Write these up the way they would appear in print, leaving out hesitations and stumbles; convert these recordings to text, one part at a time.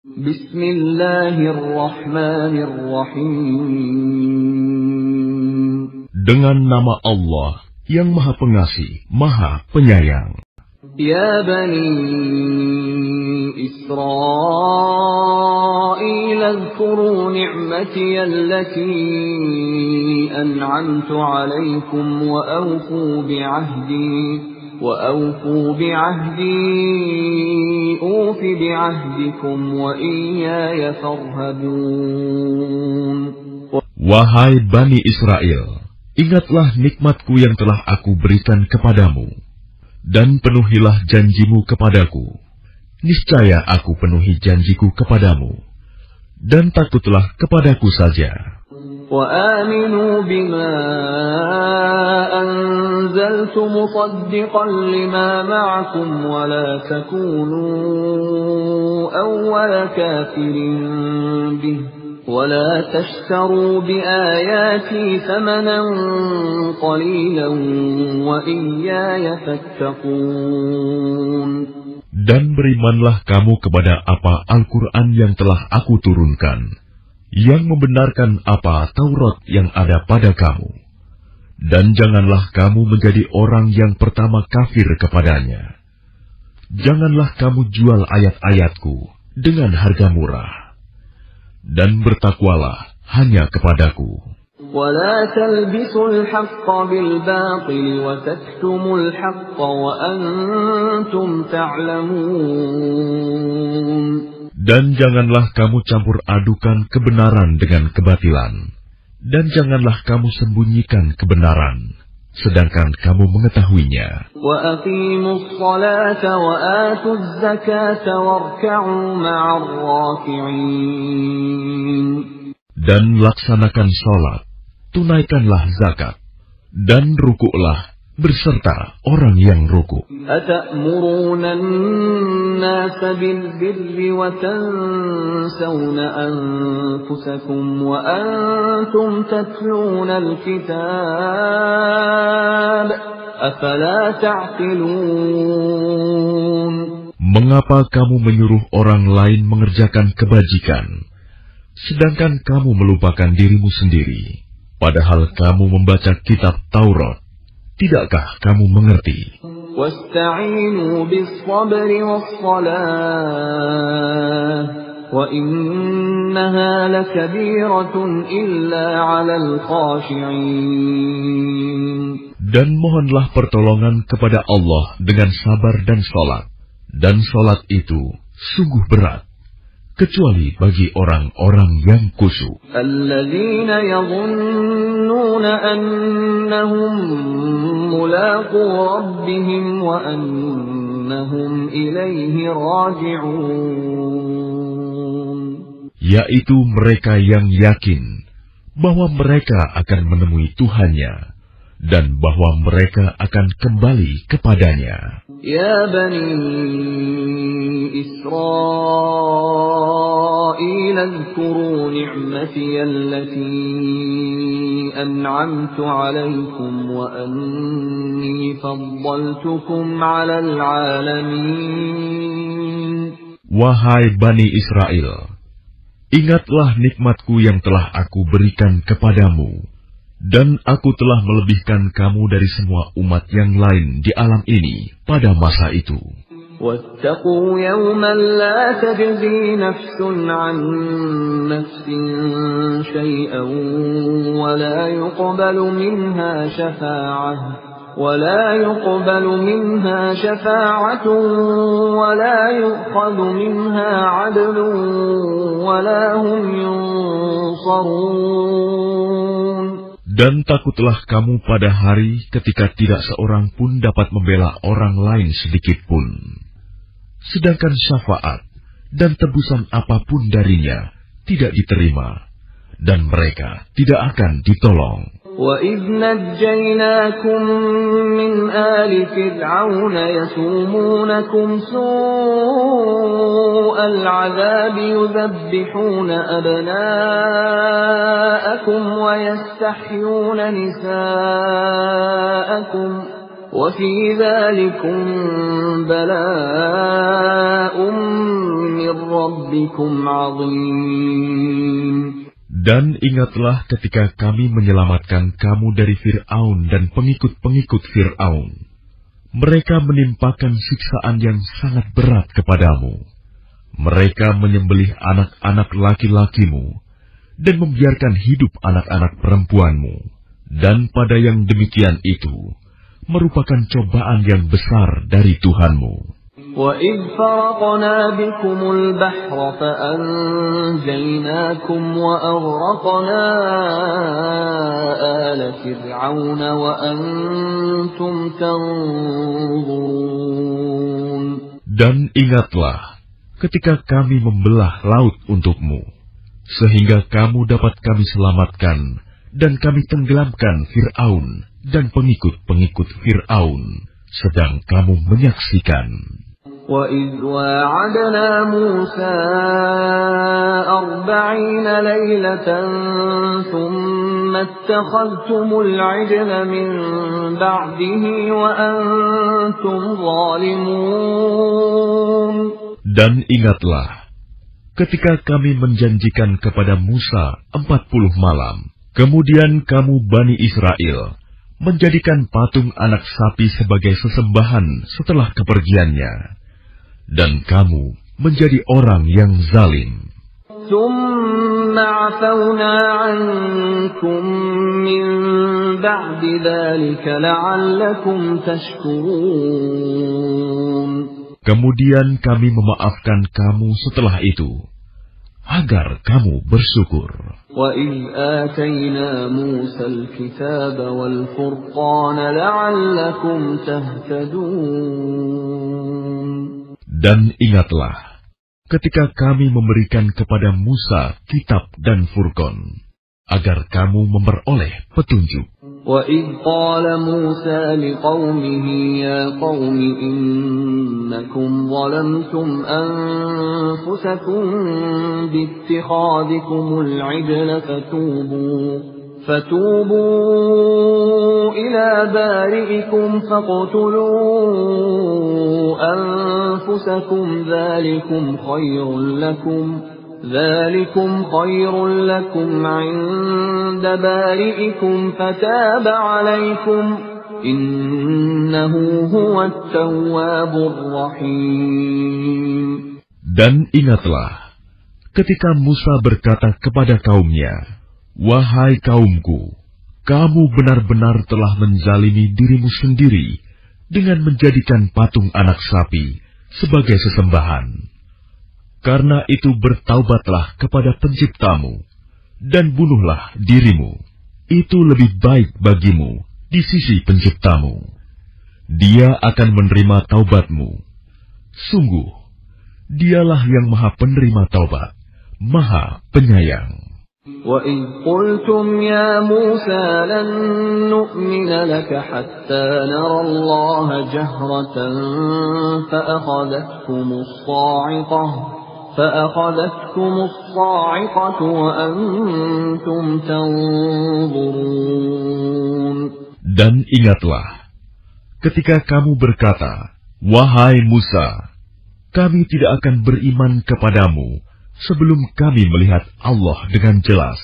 Bismillahirrahmanirrahim. Dengan nama Allah yang Maha Pengasih, Maha Penyayang. Ya Bani Israil, اذكروا نعمتي التي أنعمت عليكم وأوفوا بعهدي أوف بعهدكم وإياي فارهبون. Wahai Bani Israel, ingatlah nikmatku yang telah aku berikan kepadamu, dan penuhilah janjimu kepadaku. Niscaya aku penuhi janjiku kepadamu, dan takutlah kepadaku saja. وآمنوا بما أنزلت مصدقا لما معكم ولا تكونوا أول كافر به ولا تشتروا بآياتي ثمنا قليلا وإياي فاتقون. Dan berimanlah kamu kepada apa Al-Quran yang telah aku turunkan, yang membenarkan apa Taurat yang ada pada kamu. Dan janganlah kamu menjadi orang yang pertama kafir kepadanya. Janganlah kamu jual ayat-ayatku dengan harga murah. Dan bertakwalah hanya kepadaku. ولا تلبسوا الحق بالباطل وتكتموا الحق وأنتم تعلمون. Dan janganlah kamu campur adukan kebenaran dengan kebatilan, dan janganlah kamu sembunyikan kebenaran, sedangkan kamu mengetahuinya. وأقيموا الصلاة وآتوا الزكاة واركعوا مع الراكعين. Dan laksanakan sholat, tunaikanlah zakat, dan rukuklah berserta orang yang rukuk. أتأمرون الناس بالبر وتنسون أنفسكم وأنتم تتلون الكتاب أفلا تعقلون. Mengapa kamu menyuruh orang lain mengerjakan kebajikan, sedangkan kamu melupakan dirimu sendiri, padahal kamu membaca kitab Taurat? Tidakkah kamu mengerti? وَاسْتَعِينُوا بِالصَّبْرِ وَالصَّلَاةِ وَإِنَّهَا لَكَبِيرَةٌ إِلَّا عَلَى الْخَاشِعِينَ. Dan mohonlah pertolongan kepada Allah dengan sabar dan sholat, dan sholat itu sungguh berat, kecuali bagi orang-orang yang khusyuk. الَّذِينَ يَظُنُّونَ أَنَّهُمْ مُلَاقُو رَبِّهِمْ وَأَنَّهُمْ إِلَيْهِ رَاجِعُونَ. Yaitu mereka yang yakin bahwa mereka akan menemui Tuhannya, dan bahwa mereka akan kembali kepadanya. Ya Bani Israil, اذكروا نعمتي التي أنعمت عليكم وأني فضلتكم على العالمين. Wahai Bani Israel, ingatlah nikmatku yang telah aku berikan kepadamu, dan aku telah melebihkan kamu dari semua umat yang lain di alam ini pada masa itu. وَاتَّقُوا يَوْمًا لَا تَجْزِي نَفْسٌ عَن نَّفْسٍ شَيْئًا وَلَا يُقْبَلُ مِنْهَا شَفَاعَةٌ وَلَا يُؤْخَذُ مِنْهَا عَدْلٌ وَلَا هُمْ يُنصَرُونَ. Dan takutlah kamu pada hari ketika tidak seorang pun dapat membela orang lain sedikit pun. Sedangkan syafaat dan tebusan apapun darinya tidak diterima, dan mereka tidak akan ditolong. وَإِذْ نَجَّيْنَاكُمْ مِنْ آلِ فِرْعَوْنَ يَسُومُونَكُمْ سُوءَ الْعَذَابِ يُذَبِّحُونَ أَبْنَاءَكُمْ وَيَسْتَحْيُونَ نِسَاءَكُمْ وَفِي ذَلِكُمْ بَلَاءٌ مِّن رَّبِّكُمْ عَظِيمٌ. Dan ingatlah ketika kami menyelamatkan kamu dari Fir'aun dan pengikut-pengikut Fir'aun. Mereka menimpakan siksaan yang sangat berat kepadamu. Mereka menyembelih anak-anak laki-lakimu dan membiarkan hidup anak-anak perempuanmu. Dan pada yang demikian itu merupakan cobaan yang besar dari Tuhanmu. وَإِذْ فَرَقْنَا بِكُمُ الْبَحْرَ فَأَنْجَيْنَاكُمْ وَأَغْرَقْنَا آلَ فِرْعَوْنَ وَأَنْتُمْ تَنْظُرُونَ. Dan ingatlah ketika kami membelah laut untukmu, sehingga kamu dapat kami selamatkan dan kami tenggelamkan Fir'aun dan pengikut-pengikut Fir'aun, sedang kamu menyaksikan. وَإِذْ وَاعَدْنَا مُوسَىٰ 40 لَيْلَةً ثُمَّ اتَّخَذْتُمُ الْعِجْلَ مِن بَعْدِهِ وَأَنْتُمْ ظَالِمُونَ. Dan ingatlah ketika kami menjanjikan kepada Musa 40 malam, kemudian kamu Bani Israel menjadikan patung anak sapi sebagai sesembahan setelah kepergiannya, dan kamu menjadi orang yang zalim. ثُمَّ عَفَوْنَا عَنكُم مِّن بَعْدِ ذَلِكَ لَعَلَّكُمْ تَشْكُرُونَ. Kemudian kami memaafkan kamu setelah itu, agar kamu bersyukur. وَإِذْ آتَيْنَا مُوسَى الْكِتَابَ وَالْفُرْقَانَ لَعَلَّكُمْ تَهْتَدُونَ. Dan ingatlah ketika kami memberikan kepada Musa kitab dan Furqan, agar kamu memperoleh petunjuk. وَإِذْ قَالَ مُوسَى لِقَوْمِهِ يَا قَوْمِ إِنَّكُمْ ظَلَمْتُمْ أَنفُسَكُمْ بِاتِّخَاذِكُمُ الْعِجْلَ فَتُوبُوا إِلَى بَارِئِكُمْ فَاقْتُلُوا أَنفُسَكُمْ ذَلِكُمْ خَيْرٌ لَكُمْ عِندَ بَارِئِكُمْ فَتَابَ عَلَيْكُمْ إِنَّهُ هُوَ التَّوَّابُ الرَّحِيمُ. Dan ingatlah ketika Musa berkata kepada kaumnya, "Wahai kaumku, kamu benar-benar telah menzalimi dirimu sendiri dengan menjadikan patung anak sapi sebagai sesembahan. Karena itu bertaubatlah kepada Penciptamu, dan bunuhlah dirimu. Itu lebih baik bagimu di sisi Penciptamu. Dia akan menerima taubatmu. Sungguh, Dialah yang Maha Penerima Taubat, Maha Penyayang." وَإِذْ قُلْتُمْ يَا مُوسَى لَن نُّؤْمِنَ لَكَ حَتَّىٰ نَرَى اللَّهَ جَهْرَةً فَأَخَذَتْكُمُ الصَّاعِقَةُ وَأَنتُمْ تَنظُرُونَ. Dan ingatlah, ketika kamu berkata, "Wahai Musa, kami tidak akan beriman kepadamu sebelum kami melihat Allah dengan jelas."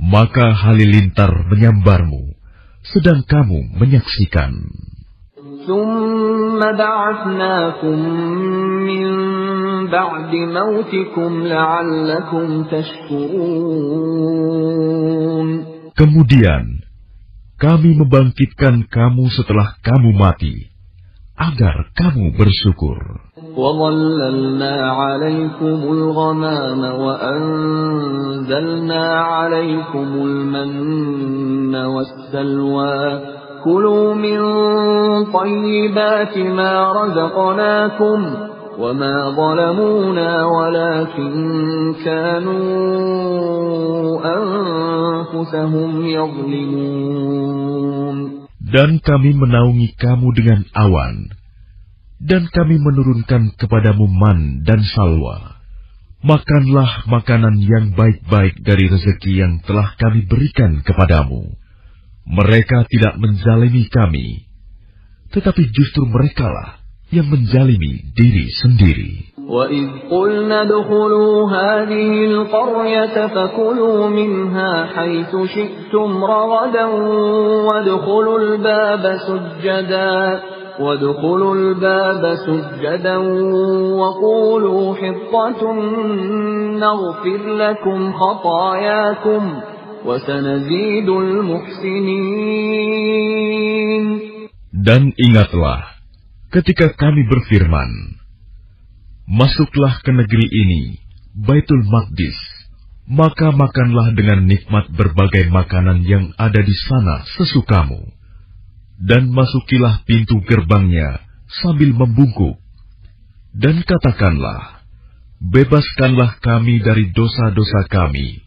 Maka halilintar menyambarmu, sedang kamu menyaksikan. ثُمَّ بَعَثْنَاكُم مِّن بَعْدِ مَوْتِكُمْ لَعَلَّكُمْ تَشْكُرُونَ. Kemudian kami membangkitkan kamu setelah kamu mati, agar kamu bersyukur. وَظَلَّلْنَا عَلَيْكُمُ الْغَمَامَ وَأَنزَلْنَا عَلَيْكُمُ الْمَنَّ وَالسَّلْوَىٰ كُلُوا مِن طَيِّبَاتِ مَا رَزَقْنَاكُمْ وَمَا ظَلَمُونَا وَلَٰكِن كَانُوا أَنفُسَهُمْ يَظْلِمُونَ. Dan kami menaungi kamu dengan awan, dan kami menurunkan kepadamu man dan salwa. Makanlah makanan yang baik-baik dari rezeki yang telah kami berikan kepadamu. Mereka tidak menzalimi kami. tetapi justru merekalah yang menzalimi diri sendiri. وَإِذْ قُلْنَا ادْخُلُوا هَٰذِهِ الْقَرْيَةَ فَكُلُوا مِنْهَا حَيْثُ شِئْتُمْ رَغَدًا وَادْخُلُوا الْبَابَ سُجَّدًا وَقُولُوا حِطَّةٌ نَّغْفِرْ لَكُمْ خَطَايَاكُمْ وَسَنَزِيدُ الْمُحْسِنِينَ. Dan ingatlah ketika kami berfirman, masuklah ke negeri ini, Baitul Maqdis, maka makanlah dengan nikmat berbagai makanan yang ada di sana sesukamu. Dan masukilah pintu gerbangnya sambil membungkuk. Dan katakanlah, bebaskanlah kami dari dosa-dosa kami,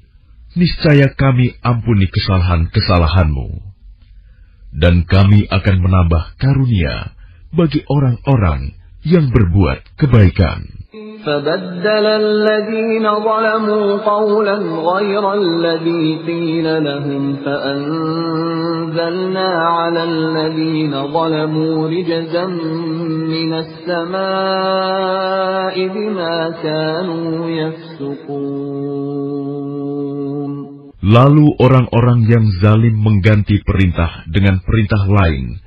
niscaya kami ampuni kesalahan-kesalahanmu. Dan kami akan menambah karunia bagi orang-orang yang berbuat kebaikan. فَبَدَّلَ الَّذِينَ ظَلَمُوا قَوْلًا غَيْرَ الَّذِي قِيلَ لَهُمْ فَأَنزَلْنَا عَلَى الَّذِينَ ظَلَمُوا رِجْزًا مِّنَ السَّمَاءِ بِمَا كَانُوا يَفْسُقُونَ. Lalu orang-orang yang zalim mengganti perintah dengan perintah lain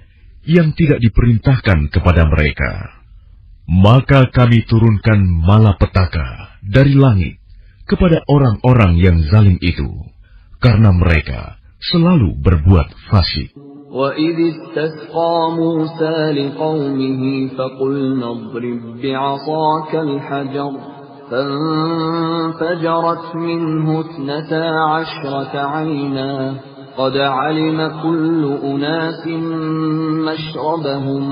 yang tidak diperintahkan kepada mereka. Maka kami turunkan malapetaka dari langit kepada orang-orang yang zalim itu, karena mereka selalu berbuat fasik. وَإِذِ اسْتَسْقَىٰ مُوسَىٰ لِقَوْمِهِ فَقُلْنَا اضْرِب بِّعَصَاكَ الْحَجَرَ فَانفَجَرَتْ مِنْهُ 12 عَيْنًا قَدْ عَلِمَ كُلُّ أُنَاسٍ مَّشْرَبَهُمْ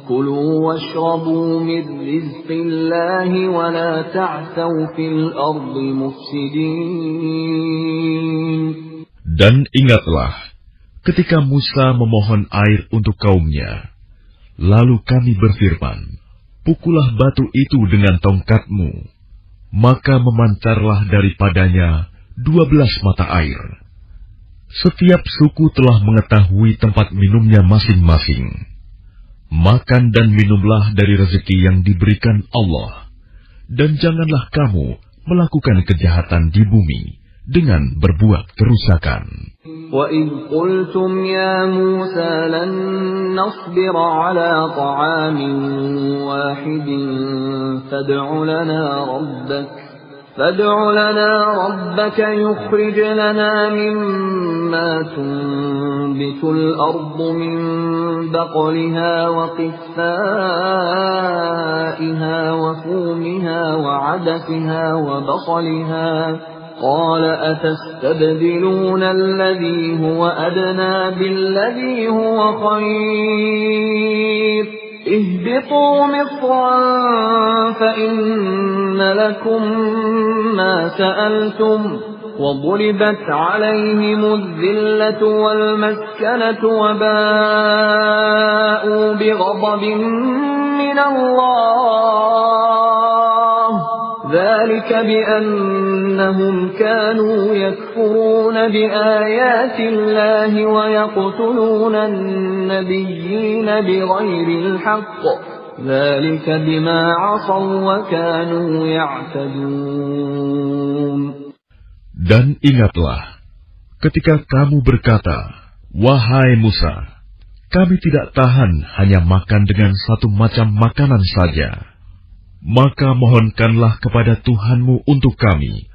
كُلُوا وَاشْرَبُوا مِن رِّزْقِ اللَّهِ وَلَا تَعْثَوْا فِي الْأَرْضِ مُفْسِدِينَ. Dan ingatlah ketika Musa memohon air untuk kaumnya, lalu kami berfirman, pukullah batu itu dengan tongkatmu, maka memancarlah daripadanya 12 mata air. Setiap suku telah mengetahui tempat minumnya masing-masing. Makan dan minumlah dari rezeki yang diberikan Allah, dan janganlah kamu melakukan kejahatan di bumi dengan berbuat kerusakan. وَإِذْ قُلْتُمْ يَا مُوسَىٰ لَن نَّصْبِرَ عَلَىٰ طَعَامٍ وَاحِدٍ فادع لنا ربك يخرج لنا مما تنبت الأرض من بقلها وقثائها وفومها وعدسها وبصلها قال أتستبدلون الذي هو أدنى بالذي هو خير اهبطوا مصرا فإن لكم ما سألتم وضربت عليهم الذلة والمسكنة وباءوا بغضب من الله ذلك بأنهم كانوا يكفرون بآيات الله ويقتلون النبيين بغير الحق ذلك بما عصوا وكانوا يعتدون. Dan ingatlah ketika kamu berkata, wahai Musa, kami tidak tahan hanya makan dengan satu macam makanan saja. Maka mohonkanlah kepada Tuhanmu untuk kami,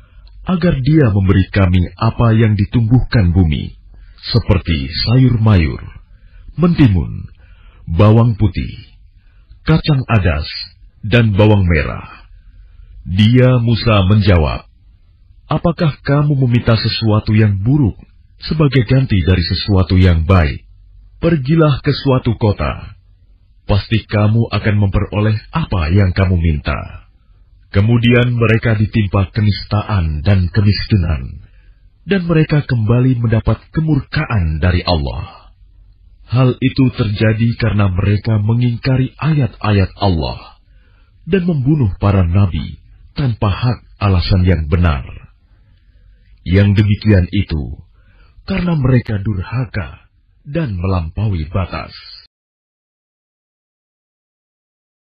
agar Dia memberi kami apa yang ditumbuhkan bumi, seperti sayur mayur, mentimun, bawang putih, kacang adas, dan bawang merah. Dia Musa menjawab, apakah kamu meminta sesuatu yang buruk sebagai ganti dari sesuatu yang baik? Pergilah ke suatu kota. Pasti kamu akan memperoleh apa yang kamu minta. Kemudian mereka ditimpa kenistaan dan kemiskinan, dan mereka kembali mendapat kemurkaan dari Allah. Hal itu terjadi karena mereka mengingkari ayat-ayat Allah dan membunuh para nabi tanpa hak alasan yang benar. Yang demikian itu karena mereka durhaka dan melampaui batas.